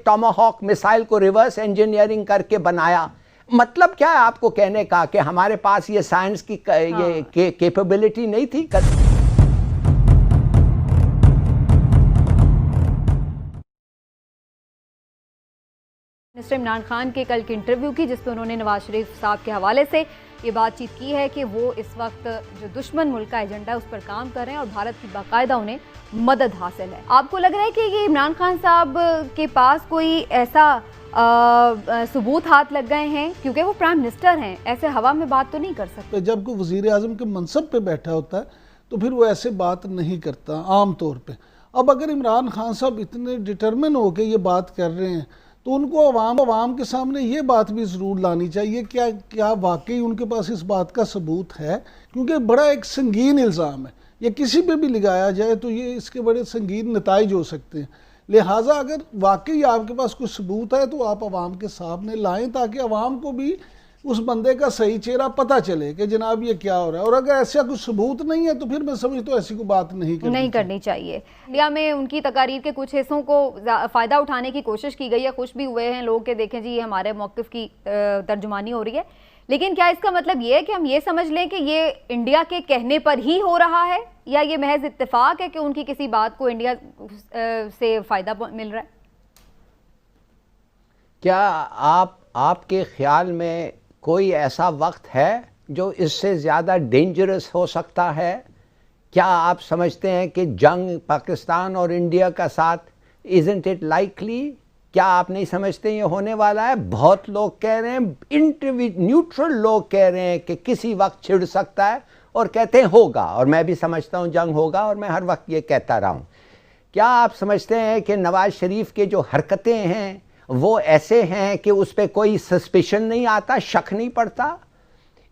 Tomahawk missile को reverse engineering करके बनाया। मतलब क्या है आपको कहने का कि हमारे पास ये साइंस की ये कैपेबिलिटी नहीं थी? मिनिस्टर इमरान खान के कल की इंटरव्यू की, जिसमें उन्होंने नवाज शरीफ साहब के हवाले से ये बातचीत की है कि वो इस वक्त जो दुश्मन मुल्क का एजेंडा है उस पर काम कर रहे हैं और भारत की बाकायदा उन्हें मदद हासिल है। आपको लग रहा है कि ये इमरान खान साहब के पास कोई ऐसा सबूत हाथ लग गए हैं, क्योंकि वो प्राइम मिनिस्टर हैं, ऐसे हवा में बात तो नहीं कर सकते। जब कोई वजीर आजम के मनसब पे बैठा होता है तो फिर वो ऐसे बात नहीं करता आम तौर पे। अब अगर इमरान खान साहब इतने डिटरमिन होकर ये बात कर रहे हैं तो उनको अवाम के सामने ये बात भी ज़रूर लानी चाहिए क्या वाकई उनके पास इस बात का सबूत है, क्योंकि बड़ा एक संगीन इल्ज़ाम है। ये किसी पे भी लगाया जाए तो ये इसके बड़े संगीन नताइज हो सकते हैं। लिहाजा अगर वाकई आपके पास कुछ सबूत है तो आप अवाम के सामने लाएं, ताकि अवाम को भी उस बंदे का सही चेहरा पता चले कि जनाब ये क्या हो रहा है। और अगर ऐसा कुछ सबूत नहीं है तो फिर मैं समझता हूँ ऐसी कोई बात नहीं करनी चाहिए। इंडिया में उनकी तकारीर के कुछ हिस्सों को फ़ायदा उठाने की कोशिश की गई है, खुश भी हुए हैं लोग कि देखें जी ये हमारे मौक़िफ़ की तर्जुमानी हो रही है। लेकिन क्या इसका मतलब ये है कि हम ये समझ लें कि ये इंडिया के कहने पर ही हो रहा है, या ये महज इत्तेफाक है कि उनकी किसी बात को इंडिया से फ़ायदा मिल रहा है? क्या आपके ख्याल में कोई ऐसा वक्त है जो इससे ज़्यादा डेंजरस हो सकता है? क्या आप समझते हैं कि जंग पाकिस्तान और इंडिया का साथ इज़न्ट इट लाइकली? क्या आप नहीं समझते ये होने वाला है? बहुत लोग कह रहे हैं, न्यूट्रल लोग कह रहे हैं कि किसी वक्त छिड़ सकता है और कहते हैं होगा, और मैं भी समझता हूँ जंग होगा और मैं हर वक्त ये कहता रहा हूँ। क्या आप समझते हैं कि नवाज शरीफ के जो हरकतें हैं वो ऐसे हैं कि उस पर कोई सस्पिशन नहीं आता, शक नहीं पड़ता?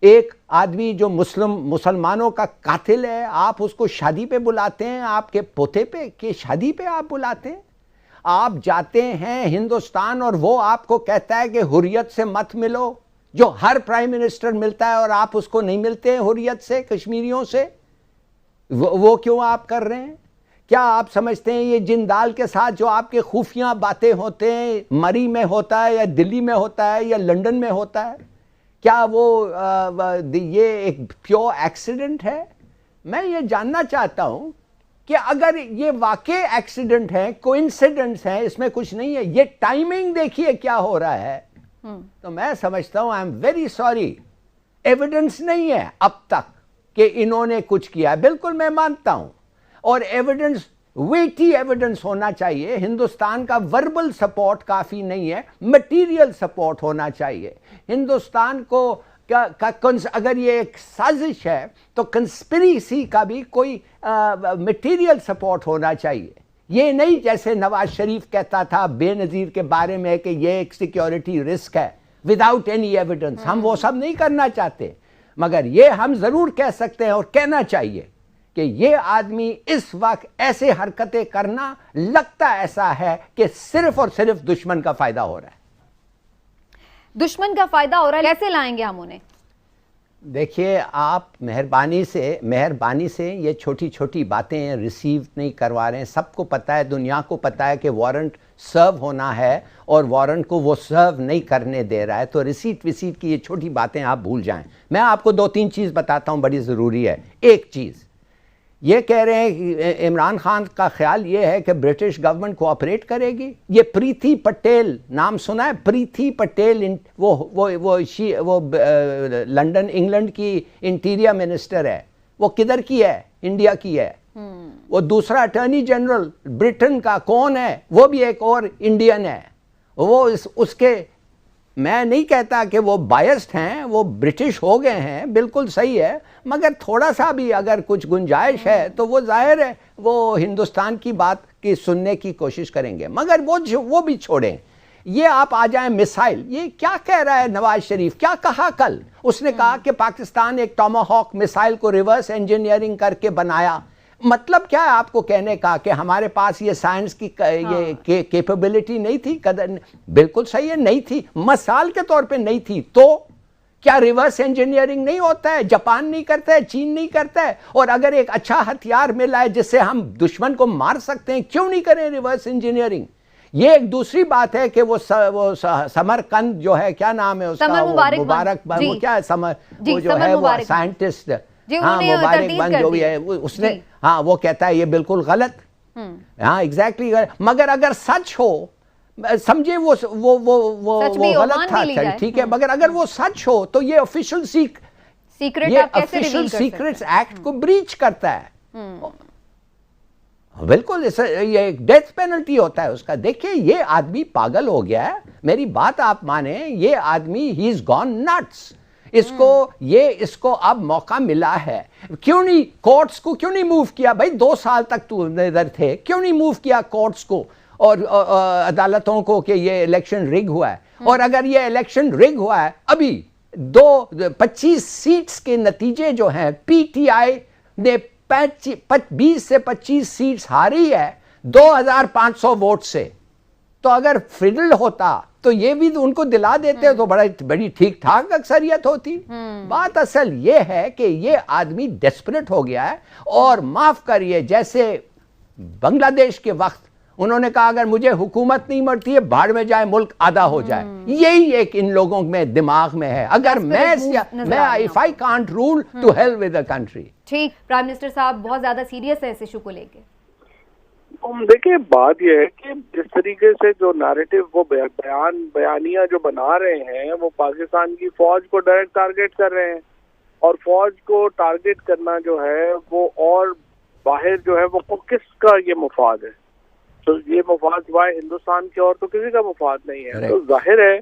एक आदमी जो मुसलमानों का कातिल है, आप उसको शादी पे बुलाते हैं, आपके पोते पे की शादी पे आप बुलाते हैं। आप जाते हैं हिंदुस्तान और वो आपको कहता है कि हुर्रियत से मत मिलो, जो हर प्राइम मिनिस्टर मिलता है, और आप उसको नहीं मिलते हैं हुर्रियत से, कश्मीरियों से। वो क्यों आप कर रहे हैं? क्या आप समझते हैं ये जिंदाल के साथ जो आपके खुफिया बातें होते हैं, मरी में होता है या दिल्ली में होता है या लंदन में होता है, क्या वो ये एक प्योर एक्सीडेंट है? मैं ये जानना चाहता हूँ कि अगर ये वाकई एक्सीडेंट है, कोइंसिडेंस है, इसमें कुछ नहीं है, ये टाइमिंग देखिए क्या हो रहा है, तो मैं समझता हूँ I am very sorry, evidence नहीं है अब तक कि इन्होंने कुछ किया है। बिल्कुल मैं मानता हूँ, और एविडेंस, वेटी एविडेंस होना चाहिए। हिंदुस्तान का वर्बल सपोर्ट काफ़ी नहीं है, मटेरियल सपोर्ट होना चाहिए। हिंदुस्तान को अगर ये एक साजिश है तो कंस्पिरेसी का भी कोई मटेरियल सपोर्ट होना चाहिए। ये नहीं जैसे नवाज शरीफ कहता था बेनज़ीर के बारे में कि ये एक सिक्योरिटी रिस्क है विदाउट एनी एविडेंस। हम वो सब नहीं करना चाहते, मगर ये हम ज़रूर कह सकते हैं और कहना चाहिए कि ये आदमी इस वक्त ऐसे हरकतें करना लगता ऐसा है कि सिर्फ और सिर्फ दुश्मन का फायदा हो रहा है। दुश्मन का फायदा हो रहा है, कैसे लाएंगे हम उन्हें? देखिए, आप मेहरबानी से ये छोटी छोटी बातें रिसीव नहीं करवा रहे हैं। सबको पता है, दुनिया को पता है कि वारंट सर्व होना है और वारंट को वो सर्व नहीं करने दे रहा है, तो रिसीट विसीट की ये छोटी बातें आप भूल जाएं। मैं आपको 2-3 चीज़ बताता हूँ, बड़ी ज़रूरी है। एक चीज़ ये कह रहे हैं कि इमरान खान का ख्याल ये है कि ब्रिटिश गवर्नमेंट कोऑपरेट करेगी। ये प्रीति पटेल नाम सुना है? प्रीति पटेल वो लंदन इंग्लैंड की इंटीरियर मिनिस्टर है। वो किधर की है? इंडिया की है। वो दूसरा अटॉर्नी जनरल ब्रिटेन का कौन है? वो भी एक और इंडियन है। वो उसके, मैं नहीं कहता कि वो बायस्ड हैं, वो ब्रिटिश हो गए हैं, बिल्कुल सही है, मगर थोड़ा सा भी अगर कुछ गुंजाइश है तो वो जाहिर है वो हिंदुस्तान की बात की सुनने की कोशिश करेंगे। मगर वो भी छोड़ें। ये आप आ जाएं मिसाइल, ये क्या कह रहा है नवाज शरीफ? क्या कहा कल? उसने कहा कि पाकिस्तान एक टॉमाहॉक मिसाइल को रिवर्स इंजीनियरिंग करके बनाया। मतलब क्या है आपको कहने का कि हमारे पास ये साइंस की ये कैपेबिलिटी नहीं थी? कदर बिल्कुल सही है, नहीं थी, मसाल के तौर पे नहीं थी। तो क्या रिवर्स इंजीनियरिंग नहीं होता है? जापान नहीं करता है, चीन नहीं करता है? और अगर एक अच्छा हथियार मिला है जिससे हम दुश्मन को मार सकते हैं, क्यों नहीं करें रिवर्स इंजीनियरिंग? ये एक दूसरी बात है कि वो समरकंद जो है, क्या नाम है उसका, मुबारक वो क्या है, वो जो है वो साइंटिस्ट, हाँ मुबारकबंद जो भी है, उसने, हाँ वो कहता है ये बिल्कुल गलत, हाँ एग्जैक्टली। मगर अगर सच हो, समझे वो गलत था, चल ठीक है, मगर अगर वो सच हो तो ये ऑफिशियल सीक्रेट्स एक्ट को ब्रीच करता है, बिल्कुल। ये एक डेथ पेनल्टी होता है उसका। देखिए ये आदमी पागल हो गया है, मेरी बात आप माने, ये आदमी ही इज गॉन नट्स। इसको अब मौका मिला है, क्यों नहीं कोर्ट्स को क्यों नहीं मूव किया भाई? 2 साल तक तू इधर थे, क्यों नहीं मूव किया कोर्ट्स को और अदालतों को कि ये इलेक्शन रिग हुआ है? और अगर ये इलेक्शन रिग हुआ है, अभी 25 सीट्स के नतीजे जो हैं, पीटीआई ने 20 से 25 सीट्स हारी है 2500 वोट से। तो अगर फिडल होता तो ये भी तो उनको दिला देते तो बड़ी ठीक ठाक अक्सरियत होती। बात असल ये है कि ये आदमी डेस्परेट हो गया है। और माफ करिए, जैसे बांग्लादेश के वक्त उन्होंने कहा अगर मुझे हुकूमत नहीं मिलती है, भाड़ में जाए मुल्क आधा हो जाए, यही एक इन लोगों में दिमाग में है। अगर मैं if I can't rule, to hell with the country. ठीक, प्राइम मिनिस्टर साहब बहुत ज्यादा सीरियस है इस इशू को लेके। देखिए बात यह है कि जिस तरीके से जो नैरेटिव वो बयानिया जो बना रहे हैं, वो पाकिस्तान की फौज को डायरेक्ट टारगेट कर रहे हैं। और फौज को टारगेट करना जो है वो, और बाहर जो है वो किसका ये मुफाद है? तो ये मुफाद वाय हिंदुस्तान के और तो किसी का मुफाद नहीं है। तो जाहिर है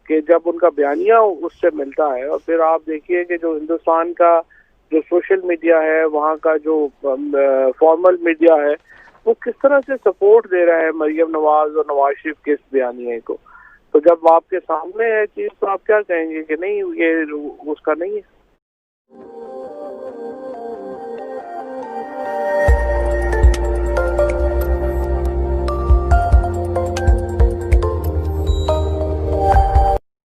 कि जब उनका बयानिया उससे मिलता है, और फिर आप देखिए कि जो हिंदुस्तान का जो सोशल मीडिया है, वहाँ का जो फॉर्मल मीडिया है, वो किस तरह से सपोर्ट दे रहा है मरियम नवाज और नवाज शरीफ के इस बयानिए को। तो जब आपके सामने है चीज, तो आप क्या कहेंगे कि नहीं ये उसका नहीं है।